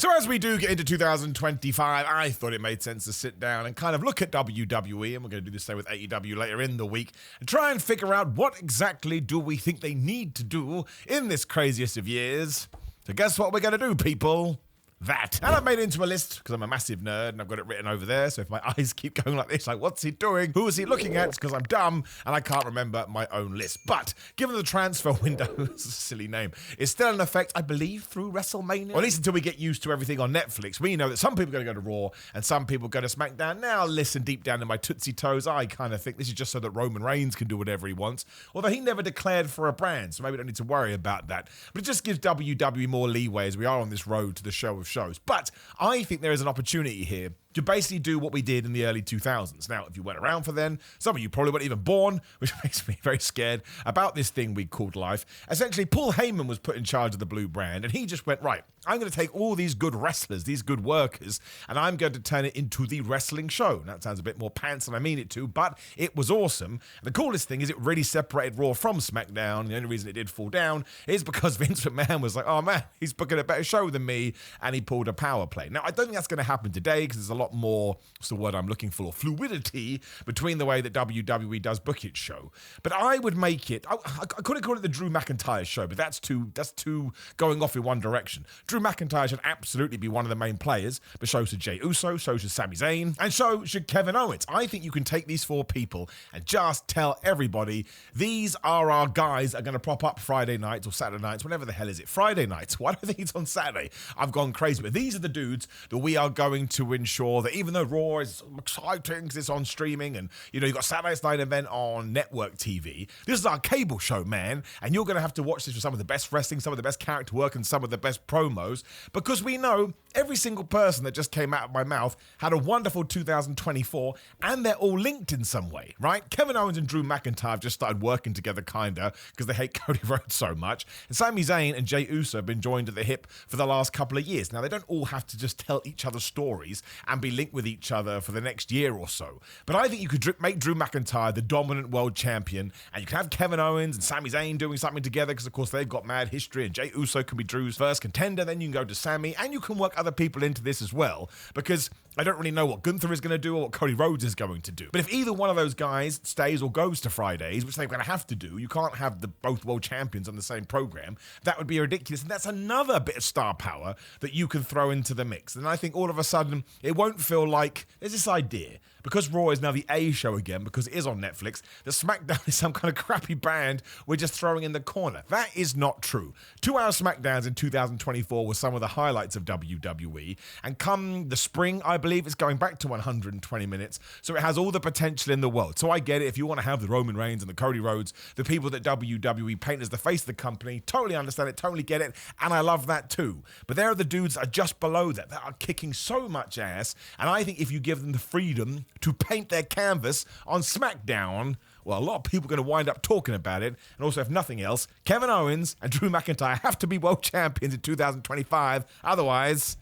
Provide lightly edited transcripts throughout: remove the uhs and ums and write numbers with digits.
So as we do get into 2025, I thought it made sense to sit down and kind of look at WWE, and we're going to do the same with AEW later in the week, and try and figure out what exactly do we think they need to do in this craziest of years. So guess what we're going to do, people? That. And I've made it into a list because I'm a massive nerd and I've got it written over there. So if my eyes keep going like this, like, what's he doing? Who is he looking at? It's because I'm dumb and I can't remember my own list. But given the transfer window, it's a silly name, is still in effect, I believe, through WrestleMania. Or at least until we get used to everything on Netflix. We know that some people are going to go to Raw and some people go to SmackDown. Now, listen, deep down in my Tootsie Toes, I kind of think this is just so that Roman Reigns can do whatever he wants. Although he never declared for a brand, so maybe we don't need to worry about that. But it just gives WWE more leeway as we are on this road to the show of shows. But I think there is an opportunity here to basically do what we did in the early 2000s. Now, if you weren't around for then, some of you probably weren't even born, which makes me very scared about this thing we called life. Essentially, Paul Heyman was put in charge of the Blue brand, and he just went, right, I'm going to take all these good wrestlers, these good workers, and I'm going to turn it into the wrestling show. Now, that sounds a bit more pants than I mean it to, but it was awesome. And the coolest thing is it really separated Raw from SmackDown. The only reason it did fall down is because Vince McMahon was like, oh man, he's booking a better show than me, and he pulled a power play. Now, I don't think that's going to happen today because there's a lot more, what's the word I'm looking for, fluidity between the way that WWE does book its show. But I would make it, I couldn't call it the Drew McIntyre show, but that's too going off in one direction. Drew McIntyre should absolutely be one of the main players, but so should Jey Uso, so should Sami Zayn, and so should Kevin Owens. I think you can take these four people and just tell everybody, these are our guys that are going to prop up Friday nights or Saturday nights, whatever the hell is it, Friday nights. Why do I think it's on Saturday? I've gone crazy, but these are the dudes that we are going to ensure that even though Raw is exciting because it's on streaming and, you know, you've got Saturday's night event on network TV, this is our cable show, man, and you're going to have to watch this for some of the best wrestling, some of the best character work, and some of the best promos, because we know every single person that just came out of my mouth had a wonderful 2024, and they're all linked in some way, right? Kevin Owens and Drew McIntyre have just started working together, kinda, because they hate Cody Rhodes so much, and Sami Zayn and Jey Uso have been joined at the hip for the last couple of years. Now, they don't all have to just tell each other stories and be linked with each other for the next year or so, but I think you could make Drew McIntyre the dominant world champion, and you can have Kevin Owens and Sami Zayn doing something together, because of course they've got mad history, and Jey Uso can be Drew's first contender, then you can go to Sami, and you can work other people into this as well, because I don't really know what Gunther is going to do or what Cody Rhodes is going to do. But if either one of those guys stays or goes to Fridays, which they're going to have to do, you can't have the both world champions on the same program. That would be ridiculous. And that's another bit of star power that you can throw into the mix. And I think all of a sudden, it won't feel like there's this idea, because Raw is now the A show again, because it is on Netflix, that SmackDown is some kind of crappy brand we're just throwing in the corner. That is not true. 2-hour SmackDowns in 2024 were some of the highlights of WWE. And come the spring, I believe it's going back to 120 minutes. So it has all the potential in the world. So I get it. If you want to have the Roman Reigns and the Cody Rhodes, the people that WWE paint as the face of the company, totally understand it, totally get it. And I love that too. But there are the dudes that are just below that are kicking so much ass. And I think if you give them the freedom to paint their canvas on SmackDown, well, a lot of people are going to wind up talking about it. And also, if nothing else, Kevin Owens and Drew McIntyre have to be world champions in 2025. Otherwise,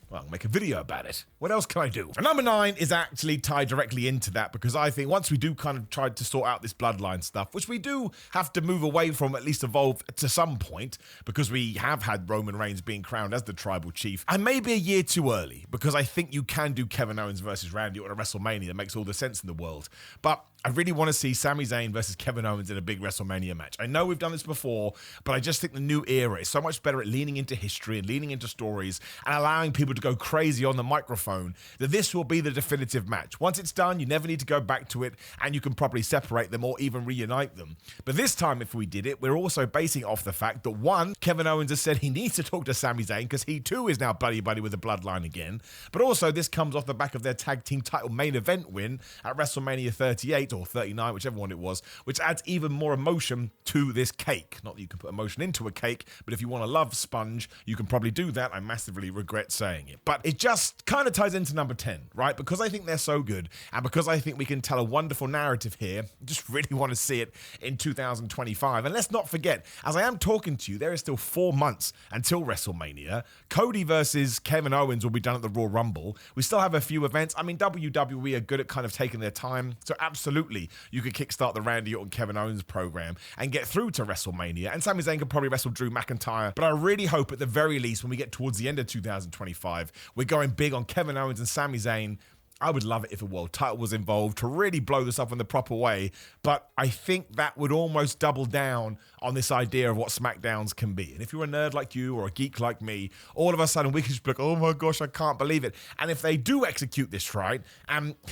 well, I'll make a video about it. What else can I do? And number 9 is actually tied directly into that, because I think once we do kind of try to sort out this bloodline stuff, which we do have to move away from, at least evolve to some point, because we have had Roman Reigns being crowned as the tribal chief, and maybe a year too early, because I think you can do Kevin Owens versus Randy at a WrestleMania. That makes all the sense in the world. But I really want to see Sami Zayn versus Kevin Owens in a big WrestleMania match. I know we've done this before, but I just think the new era is so much better at leaning into history and leaning into stories and allowing people to go crazy on the microphone, that this will be the definitive match. Once it's done, you never need to go back to it, and you can probably separate them or even reunite them. But this time, if we did it, we're also basing it off the fact that, one, Kevin Owens has said he needs to talk to Sami Zayn because he too is now buddy-buddy with the bloodline again. But also, this comes off the back of their tag team title main event win at WrestleMania 38 or 39, whichever one it was, which adds even more emotion to this cake. Not that you can put emotion into a cake, but if you want a love sponge, you can probably do that. I massively regret saying it. But it just kind of ties into number 10, right? Because I think they're so good, and because I think we can tell a wonderful narrative here, I just really want to see it in 2025. And let's not forget, as I am talking to you, there is still 4 months until WrestleMania. Cody versus Kevin Owens will be done at the Royal Rumble. We still have a few events. I mean, WWE are good at kind of taking their time, so absolutely absolutely you could kickstart the Randy Orton Kevin Owens program and get through to WrestleMania. And Sami Zayn could probably wrestle Drew McIntyre. But I really hope at the very least when we get towards the end of 2025, we're going big on Kevin Owens and Sami Zayn. I would love it if a world title was involved to really blow this up in the proper way, but I think that would almost double down on this idea of what SmackDowns can be. And if you're a nerd like you or a geek like me, all of a sudden we can just be like, oh my gosh, I can't believe it. And if they do execute this right,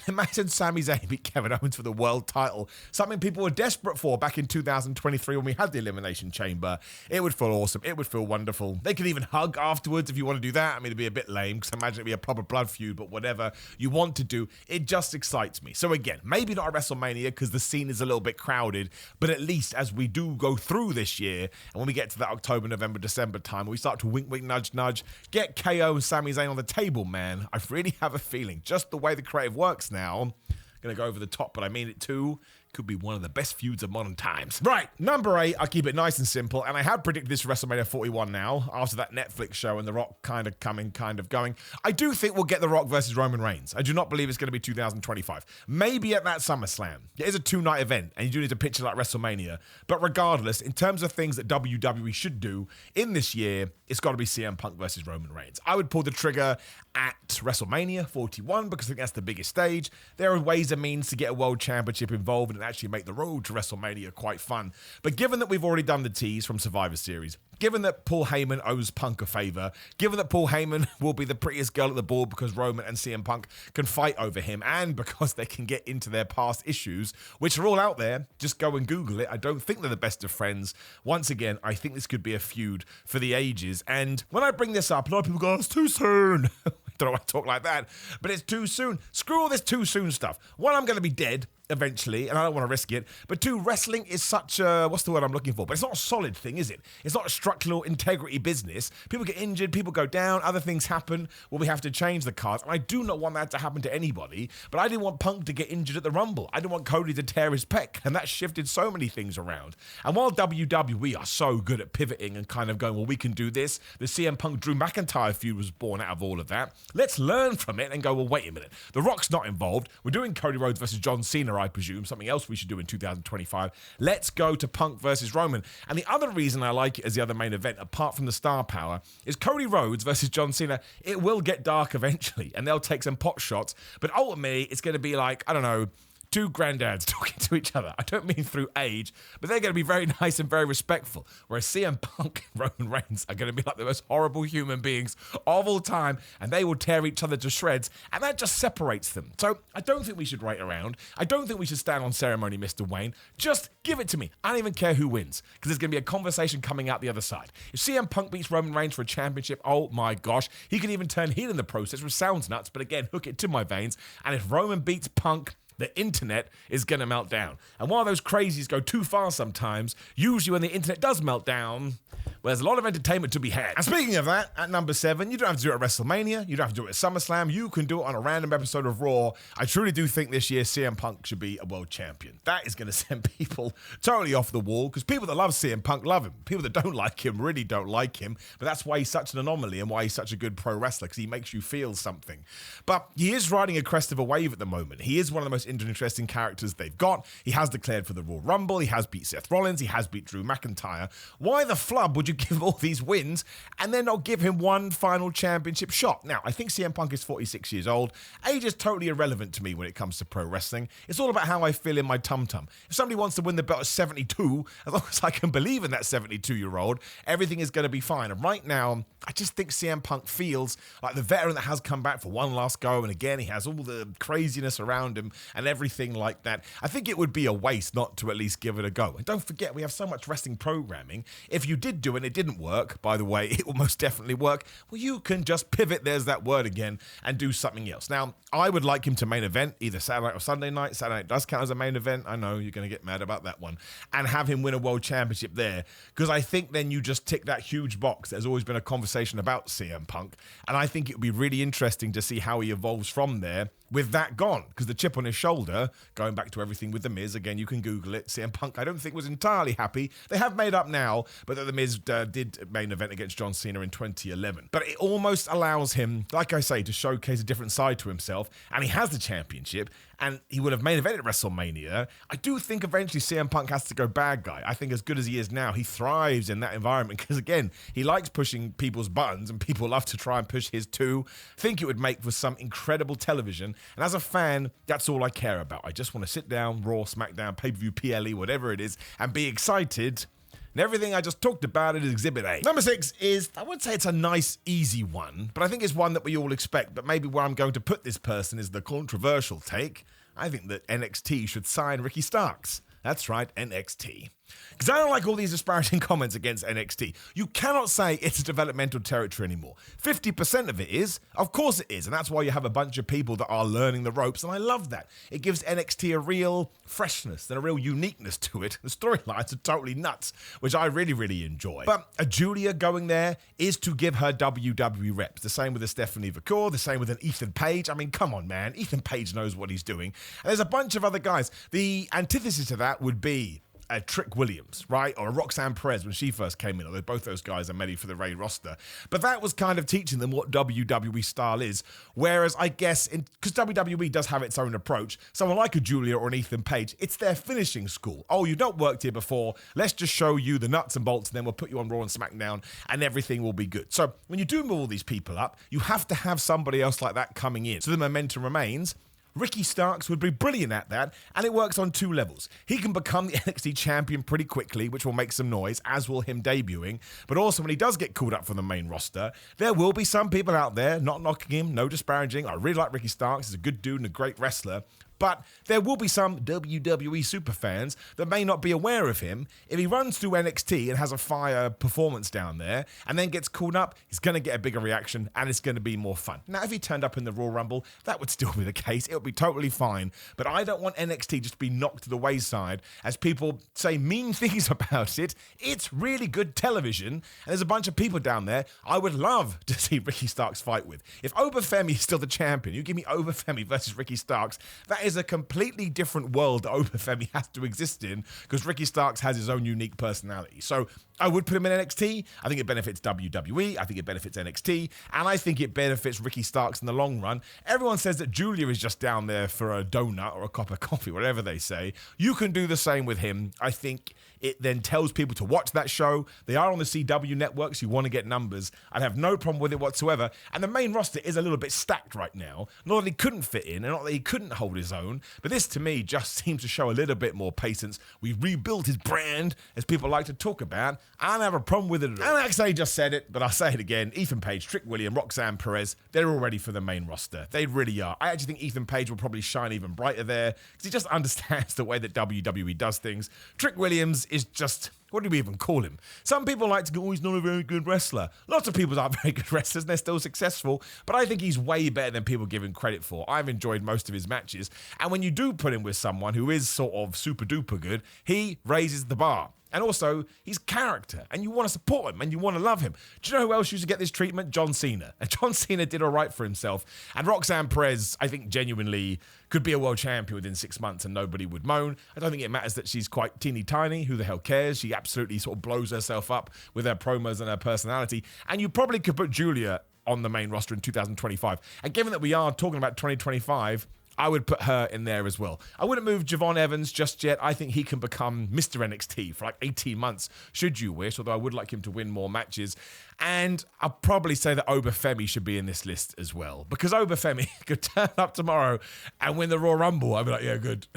imagine Sami Zayn beat Kevin Owens for the world title, something people were desperate for back in 2023 when we had the Elimination Chamber. It would feel awesome. It would feel wonderful. They could even hug afterwards if you want to do that. I mean, it'd be a bit lame because I imagine it'd be a proper blood feud, but whatever you want to do, it just excites me. So again, maybe not a WrestleMania because the scene is a little bit crowded, but at least as we do go through this year, and when we get to that October, November, December time, we start to wink, wink, nudge, nudge, get KO and Sami Zayn on the table, man. I really have a feeling, just the way the creative works now, I'm going to go over the top, but I mean it too. Could be one of the best feuds of modern times. Right, number 8, I'll keep it nice and simple, and I have predicted this for WrestleMania 41 now, after that Netflix show and The Rock kind of coming, kind of going. I do think we'll get The Rock versus Roman Reigns. I do not believe it's going to be 2025. Maybe at that SummerSlam. It is a 2-night event, and you do need to picture like WrestleMania. But regardless, in terms of things that WWE should do in this year, it's got to be CM Punk versus Roman Reigns. I would pull the trigger at WrestleMania 41 because I think that's the biggest stage. There are ways and means to get a world championship involved and actually make the road to WrestleMania quite fun. But given that we've already done the tease from Survivor Series, given that Paul Heyman owes Punk a favor, given that Paul Heyman will be the prettiest girl at the board because Roman and CM Punk can fight over him and because they can get into their past issues, which are all out there, just go and Google it. I don't think they're the best of friends. Once again, I think this could be a feud for the ages. And when I bring this up, a lot of people go, it's too soon. Don't know why I talk like that, but it's too soon. Screw all this too soon stuff. One, I'm going to be dead eventually, and I don't want to risk it. But 2, wrestling is such a, what's the word I'm looking for? But it's not a solid thing, is it? It's not a structural integrity business. People get injured, people go down, other things happen where we have to change the cards. And I do not want that to happen to anybody, but I didn't want Punk to get injured at the Rumble. I didn't want Cody to tear his pec, and that shifted so many things around. And while WWE are so good at pivoting and kind of going, well, we can do this, the CM Punk Drew McIntyre feud was born out of all of that. Let's learn from it and go, well, wait a minute. The Rock's not involved. We're doing Cody Rhodes versus John Cena, I presume, something else we should do in 2025. Let's go to Punk versus Roman. And the other reason I like it as the other main event, apart from the star power, is Cody Rhodes versus John Cena. It will get dark eventually, and they'll take some pot shots, but ultimately, it's going to be like, I don't know, 2 granddads talking to each other. I don't mean through age, but they're going to be very nice and very respectful. Whereas CM Punk and Roman Reigns are going to be like the most horrible human beings of all time, and they will tear each other to shreds, and that just separates them. So I don't think we should wait around. I don't think we should stand on ceremony, Mr. Wayne. Just give it to me. I don't even care who wins, because there's going to be a conversation coming out the other side. If CM Punk beats Roman Reigns for a championship, oh my gosh, he could even turn heel in the process, which sounds nuts, but again, hook it to my veins. And if Roman beats Punk, the internet is going to melt down. And while those crazies go too far sometimes, usually when the internet does melt down, well, there's a lot of entertainment to be had. And speaking of that, at number 7, you don't have to do it at WrestleMania. You don't have to do it at SummerSlam. You can do it on a random episode of Raw. I truly do think this year CM Punk should be a world champion. That is going to send people totally off the wall because people that love CM Punk love him. People that don't like him really don't like him. But that's why he's such an anomaly and why he's such a good pro wrestler, because he makes you feel something. But he is riding a crest of a wave at the moment. He is one of the most interesting characters they've got. He has declared for the Royal Rumble. He has beat Seth Rollins. He has beat Drew McIntyre. Why the flub would you give him all these wins and then not give him one final championship shot? Now, I think CM Punk is 46 years old. Age is totally irrelevant to me when it comes to pro wrestling. It's all about how I feel in my tum-tum. If somebody wants to win the belt at 72, as long as I can believe in that 72-year-old, everything is going to be fine. And right now, I just think CM Punk feels like the veteran that has come back for one last go. And again, he has all the craziness around him and everything like that. I think it would be a waste not to at least give it a go. And don't forget, we have so much wrestling programming. If you did do it and it didn't work, by the way, it will most definitely work. Well, you can just pivot, there's that word again, and do something else. Now, I would like him to main event either Saturday night or Sunday night. Saturday night does count as a main event. I know you're going to get mad about that one. And have him win a world championship there. Because I think then you just tick that huge box. There's always been a conversation about CM Punk. And I think it would be really interesting to see how he evolves from there with that gone. Because the chip on his shoulder, going back to everything with The Miz, again, you can Google it. CM Punk, I don't think, was entirely happy. They have made up now, but that The Miz did main event against John Cena in 2011. But it almost allows him, like I say, to showcase a different side to himself. And he has the championship. and he would have main evented WrestleMania. I do think eventually CM Punk has to go bad guy. I think as good as he is now, he thrives in that environment because, again, he likes pushing people's buttons and people love to try and push his too. I think it would make for some incredible television, and as a fan, that's all I care about. I just want to sit down, Raw, SmackDown, pay-per-view, PLE, whatever it is, and be excited. And everything I just talked about is Exhibit A. Number 6 is, I would say it's a nice, easy one, but I think it's one that we all expect. But maybe where I'm going to put this person is the controversial take. I think that NXT should sign Ricky Starks. That's right, NXT. Because I don't like all these disparaging comments against NXT. You cannot say it's a developmental territory anymore. 50% of it is. Of course it is. And that's why you have a bunch of people that are learning the ropes. And I love that. It gives NXT a real freshness and a real uniqueness to it. The storylines are totally nuts, which I really, really enjoy. But a Julia going there is to give her WWE reps. The same with a Stephanie McCall. The same with an Ethan Page. I mean, come on, man. Ethan Page knows what he's doing. And there's a bunch of other guys. The antithesis to that would be a Trick Williams, right? Or a Roxanne Perez when she first came in, although both those guys are ready for the main roster. But that was kind of teaching them what WWE style is. Whereas I guess, because WWE does have its own approach, someone like a Julia or an Ethan Page, it's their finishing school. Oh, you've not worked here before. Let's just show you the nuts and bolts, and then we'll put you on Raw and SmackDown, and everything will be good. So when you do move all these people up, you have to have somebody else like that coming in. So the momentum remains. Ricky Starks would be brilliant at that, and it works on 2 levels. He can become the NXT champion pretty quickly, which will make some noise, as will him debuting. But also, when he does get called up for the main roster, there will be some people out there, not knocking him, no disparaging. I really like Ricky Starks. He's a good dude and a great wrestler. But there will be some WWE superfans that may not be aware of him. If he runs through NXT and has a fire performance down there and then gets called up, he's going to get a bigger reaction and it's going to be more fun. Now, if he turned up in the Royal Rumble, that would still be the case. It would be totally fine. But I don't want NXT just to be knocked to the wayside as people say mean things about it. It's really good television. And there's a bunch of people down there I would love to see Ricky Starks fight with. If Obafemi is still the champion, you give me Obafemi versus Ricky Starks, that is a completely different world that Obafemi has to exist in because Ricky Starks has his own unique personality. So I would put him in NXT. I think it benefits WWE. I think it benefits NXT. And I think it benefits Ricky Starks in the long run. Everyone says that Julia is just down there for a donut or a cup of coffee, whatever they say. You can do the same with him. I think it then tells people to watch that show. They are on the CW networks. You want to get numbers. I'd have no problem with it whatsoever. And the main roster is a little bit stacked right now. Not that he couldn't fit in and not that he couldn't hold his own, but this to me just seems to show a little bit more patience. We've rebuilt his brand, as people like to talk about. I don't have a problem with it at all. And actually, I just said it, but I'll say it again. Ethan Page, Trick Williams, Roxanne Perez, they're all ready for the main roster. They really are. I actually think Ethan Page will probably shine even brighter there because he just understands the way that WWE does things. Trick Williams is just... what do we even call him? Some people like to go, oh, he's not a very good wrestler. Lots of people aren't very good wrestlers and they're still successful, but I think he's way better than people give him credit for. I've enjoyed most of his matches, and when you do put him with someone who is sort of super duper good, he raises the bar. And also, he's character, and you want to support him, and you want to love him. Do you know who else used to get this treatment? John Cena. And John Cena did all right for himself. And Roxanne Perez, I think, genuinely could be a world champion within 6 months, and nobody would moan. I don't think it matters that she's quite teeny tiny. Who the hell cares? She absolutely sort of blows herself up with her promos and her personality. And you probably could put Julia on the main roster in 2025. And given that we are talking about 2025... I would put her in there as well. I wouldn't move Javon Evans just yet. I think he can become Mr. NXT for like 18 months, should you wish, although I would like him to win more matches. And I'll probably say that Obafemi should be in this list as well, because Obafemi could turn up tomorrow and win the Royal Rumble. I'd be like, yeah, good.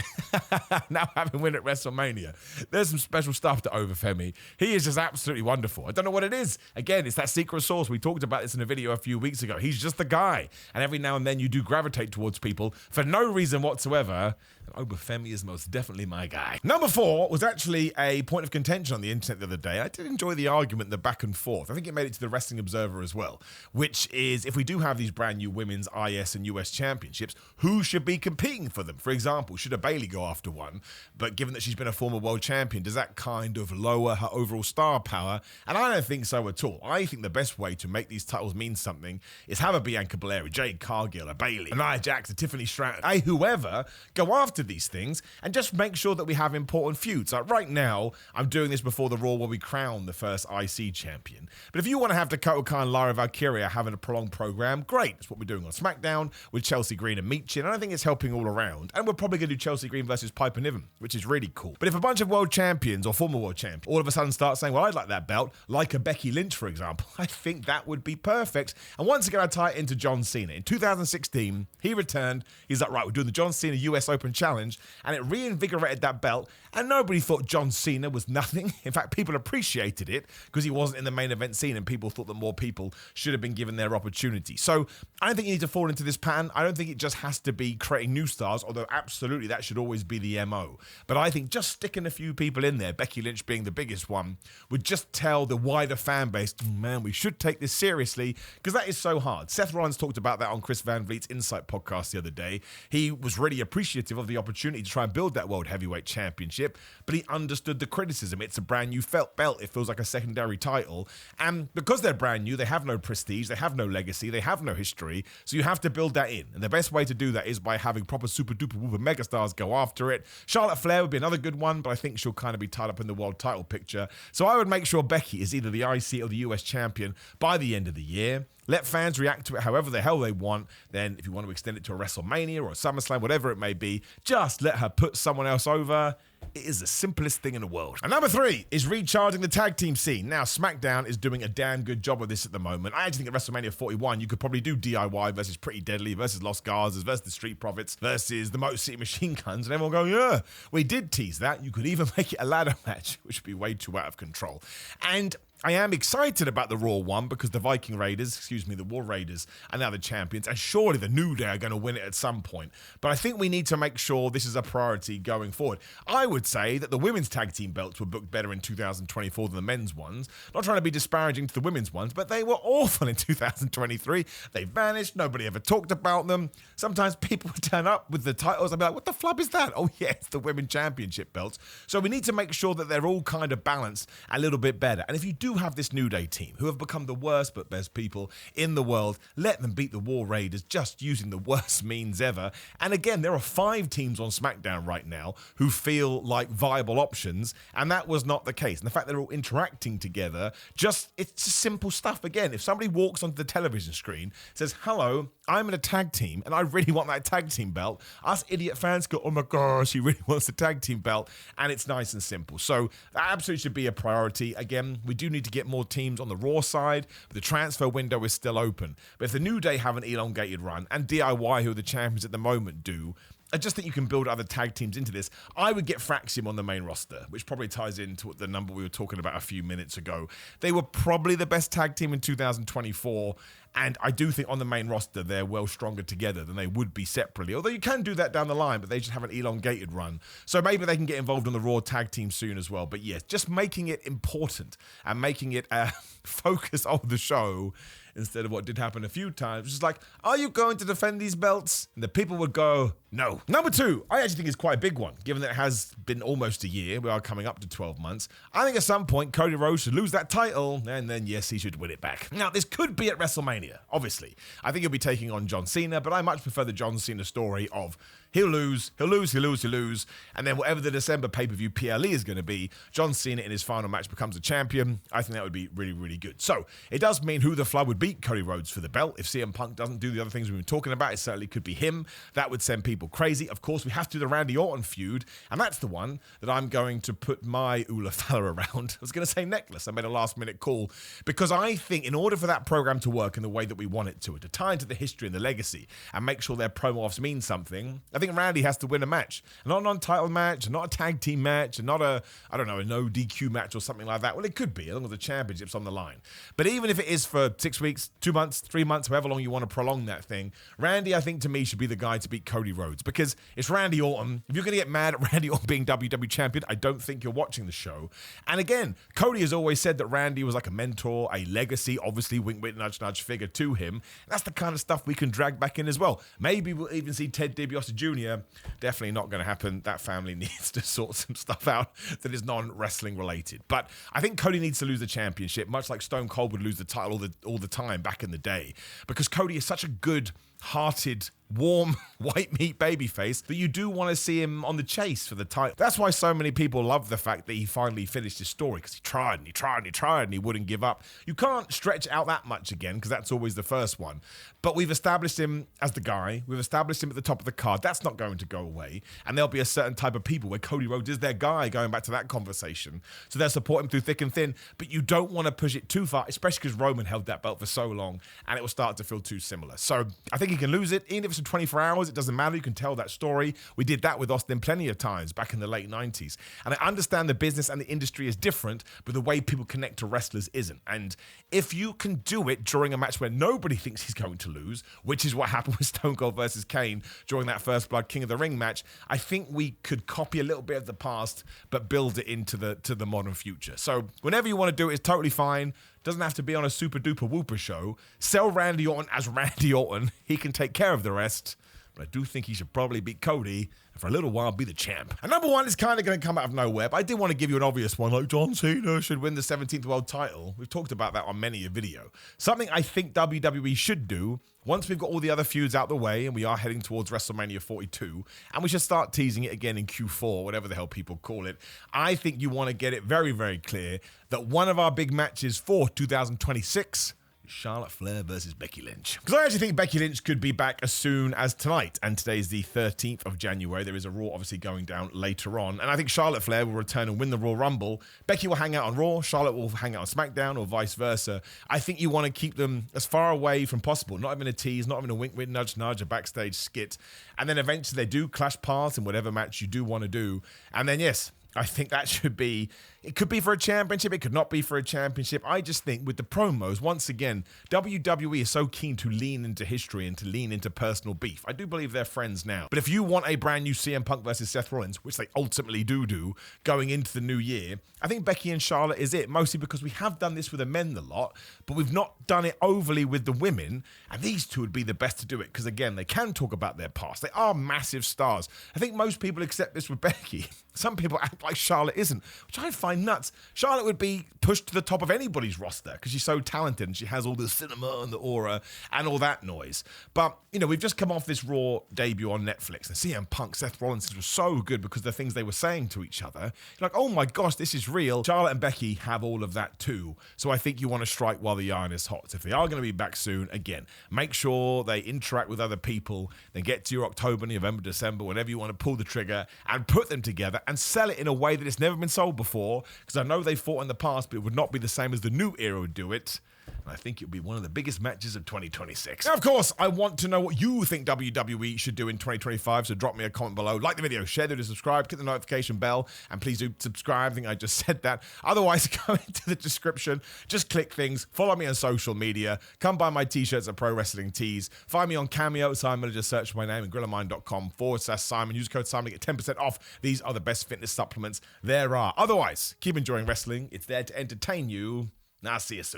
Now have him win at WrestleMania. There's some special stuff to Obafemi. He is just absolutely wonderful. I don't know what it is. Again, it's that secret sauce. We talked about this in a video a few weeks ago. He's just the guy. And every now and then you do gravitate towards people for no reason whatsoever. And Obafemi is most definitely my guy. Number 4 was actually a point of contention on the internet the other day. I did enjoy the argument, the back and forth. I think it made it to the Wrestling Observer as well, which is if we do have these brand new women's IS and US championships, who should be competing for them? For example, should a Bayley go after one? But given that she's been a former world champion, does that kind of lower her overall star power? And I don't think so at all. I think the best way to make these titles mean something is have a Bianca Belair, Jade Cargill, a Bayley, a Nia Jax, a Tiffany Stratton, whoever, go after of these things and just make sure that we have important feuds. Like right now, I'm doing this before the Raw where we crown the first IC champion. But if you want to have Dakota Kai and Lyra Valkyria having a prolonged program, great. That's what we're doing on SmackDown with Chelsea Green and Michin, and I think it's helping all around. And we're probably going to do Chelsea Green versus Piper Niven, which is really cool. But if a bunch of world champions or former world champions all of a sudden start saying, well, I'd like that belt, like a Becky Lynch, for example, I think that would be perfect. And once again, I tie it into John Cena. In 2016, he returned. He's like, right, we're doing the John Cena US Open Challenge, and it reinvigorated that belt. And nobody thought John Cena was nothing. In fact, people appreciated it because he wasn't in the main event scene, and people thought that more people should have been given their opportunity. So I don't think you need to fall into this pattern. I don't think it just has to be creating new stars, although absolutely that should always be the MO. But I think just sticking a few people in there, Becky Lynch being the biggest one, would just tell the wider fan base, man, we should take this seriously, because that is so hard. Seth Rollins talked about that on Chris Van Vliet's Insight podcast the other day. He was really appreciative of the opportunity to try and build that World Heavyweight Championship, but he understood the criticism. It's a brand new belt. It feels like a secondary title. And because they're brand new, they have no prestige, they have no legacy, they have no history. So you have to build that in. And the best way to do that is by having proper super duper whooper megastars go after it. Charlotte Flair would be another good one, but I think she'll kind of be tied up in the world title picture. So I would make sure Becky is either the IC or the US champion by the end of the year. Let fans react to it however the hell they want. Then if you want to extend it to a WrestleMania or a SummerSlam, whatever it may be, just let her put someone else over. It is the simplest thing in the world. And number 3 is recharging the tag team scene. Now, SmackDown is doing a damn good job of this at the moment. I actually think at WrestleMania 41, you could probably do DIY versus Pretty Deadly versus Los Garzas versus the Street Profits versus the Motor City Machine Guns. And everyone going, yeah, we did tease that. You could even make it a ladder match, which would be way too out of control. And I am excited about the Raw one because the the War Raiders are now the champions, and surely the New Day are going to win it at some point. But I think we need to make sure this is a priority going forward. I would say that the women's tag team belts were booked better in 2024 than the men's ones. Not trying to be disparaging to the women's ones, but they were awful in 2023. They vanished. Nobody ever talked about them. Sometimes people would turn up with the titles and be like, what the flub is that? Oh, yeah, it's the women's championship belts. So we need to make sure that they're all kind of balanced a little bit better. And if you do have this New Day team who have become the worst but best people in the world, let them beat the War Raiders just using the worst means ever. And again, there are 5 teams on SmackDown right now who feel like viable options, and that was not the case. And the fact they're all interacting together, it's just simple stuff. Again, if somebody walks onto the television screen, says, hello, I'm in a tag team and I really want that tag team belt, us idiot fans go, oh my gosh, he really wants the tag team belt, and it's nice and simple. So that absolutely should be a priority. Again, we do need to get more teams on the Raw side, but the transfer window is still open. But if the New Day have an elongated run, and DIY, who are the champions at the moment, do, I just think you can build other tag teams into this. I would get Fraxium on the main roster, which probably ties into the number we were talking about a few minutes ago. They were probably the best tag team in 2024, and I do think on the main roster they're well stronger together than they would be separately. Although you can do that down the line, but they just have an elongated run. So maybe they can get involved in the Raw tag team soon as well. But yes, just making it important and making it a focus of the show instead of what did happen a few times. It's just like, are you going to defend these belts? And the people would go, no. Number 2, I actually think is quite a big one, given that it has been almost a year. We are coming up to 12 months. I think at some point, Cody Rhodes should lose that title, and then, yes, he should win it back. Now, this could be at WrestleMania, obviously. I think he'll be taking on John Cena, but I much prefer the John Cena story of he'll lose, and then whatever the December pay-per-view PLE is going to be, John Cena in his final match becomes a champion. I think that would be really, really good. So it does mean who the Flood would beat Cody Rhodes for the belt. If CM Punk doesn't do the other things we've been talking about, it certainly could be him. That would send people crazy. Of course, we have to do the Randy Orton feud, and that's the one that I'm going to put my Ula Fella around. I was going to say necklace. I made a last-minute call because I think in order for that program to work in the way that we want it to tie into the history and the legacy and make sure their promo-offs mean something, I think Randy has to win a match. Not a non-title match, not a tag team match, and not a no DQ match or something like that. Well, it could be, as long as the championship's on the line. But even if it is for 6 weeks, 2 months, 3 months, however long you want to prolong that thing, Randy, I think, to me, should be the guy to beat Cody Rhodes because it's Randy Orton. If you're going to get mad at Randy Orton being WWE champion, I don't think you're watching the show. And again, Cody has always said that Randy was like a mentor, a legacy, obviously, wink, wink, nudge, nudge figure to him. That's the kind of stuff we can drag back in as well. Maybe we'll even see Ted DiBiase Jr. Definitely not going to happen. That family needs to sort some stuff out that is non-wrestling related. But I think Cody needs to lose the championship, much like Stone Cold would lose the title all the time back in the day, because Cody is such a good-hearted warm white meat babyface, that you do want to see him on the chase for the title. That's why so many people love the fact that he finally finished his story, because he tried and he tried and he tried and he wouldn't give up. You can't stretch out that much again, because that's always the first one. But we've established him as the guy. We've established him at the top of the card. That's not going to go away. And there'll be a certain type of people where Cody Rhodes is their guy, going back to that conversation. So they'll support him through thick and thin. But you don't want to push it too far, especially because Roman held that belt for so long and it will start to feel too similar. So I think he can lose it. Even if it's in 24 hours, it doesn't matter. You can tell that story. We did that with Austin plenty of times back in the late 90s. And I understand the business and the industry is different, but the way people connect to wrestlers isn't. And if you can do it during a match where nobody thinks he's going to lose, which is what happened with Stone Cold versus Kane during that First Blood King of the Ring match, I think we could copy a little bit of the past, but build it into the modern future. So whenever you want to do it, it's totally fine. Doesn't have to be on a super duper whooper show. Sell Randy Orton as Randy Orton. He can take care of the rest. But I do think he should probably beat Cody and for a little while be the champ. And number one is kind of going to come out of nowhere, but I did want to give you an obvious one, like John Cena should win the 17th world title. We've talked about that on many a video. Something I think WWE should do once we've got all the other feuds out the way and we are heading towards WrestleMania 42, and we should start teasing it again in Q4, whatever the hell people call it. I think you want to get it very, very clear that one of our big matches for 2026 Charlotte Flair versus Becky Lynch. Because I actually think Becky Lynch could be back as soon as tonight, and today's the 13th of January. There is a Raw obviously going down later on, and I think Charlotte Flair will return and win the Royal Rumble. Becky will hang out on Raw, Charlotte will hang out on SmackDown, or vice versa. I think you want to keep them as far away from possible, not even a tease, not even a wink, wink, nudge, nudge, a backstage skit, and then eventually they do clash paths in whatever match you do want to do, and then yes, I think that should be, it could be for a championship, it could not be for a championship. I just think with the promos, once again, WWE is so keen to lean into history and to lean into personal beef. I do believe they're friends now. But if you want a brand new CM Punk versus Seth Rollins, which they ultimately do going into the new year, I think Becky and Charlotte is it, mostly because we have done this with the men a lot, but we've not done it overly with the women, and these two would be the best to do it, because again, they can talk about their past. They are massive stars. I think most people accept this with Becky. Some people act like Charlotte isn't, which I find nuts. Charlotte would be pushed to the top of anybody's roster because she's so talented and she has all the cinema and the aura and all that noise. But, you know, we've just come off this Raw debut on Netflix, and CM Punk, Seth Rollins was so good because of the things they were saying to each other. You're like, oh my gosh, this is real. Charlotte and Becky have all of that too. So I think you want to strike while the iron is hot. So if they are going to be back soon, again, make sure they interact with other people, then get to your October, November, December, whenever you want to pull the trigger and put them together and sell it in a way that it's never been sold before, because I know they fought in the past, but it would not be the same as the new era would do it. And I think it would be one of the biggest matches of 2026. Now, of course, I want to know what you think WWE should do in 2025, so drop me a comment below. Like the video, share it, subscribe, click the notification bell, and please do subscribe. I think I just said that. Otherwise, go into the description, just click things, follow me on social media, come buy my t-shirts at Pro Wrestling Tees, find me on Cameo, Simon, just search for my name, and grillermind.com/Simon. Use code Simon to get 10% off. These are the best fitness supplements there are. Otherwise, keep enjoying wrestling. It's there to entertain you. Now, I'll see you soon.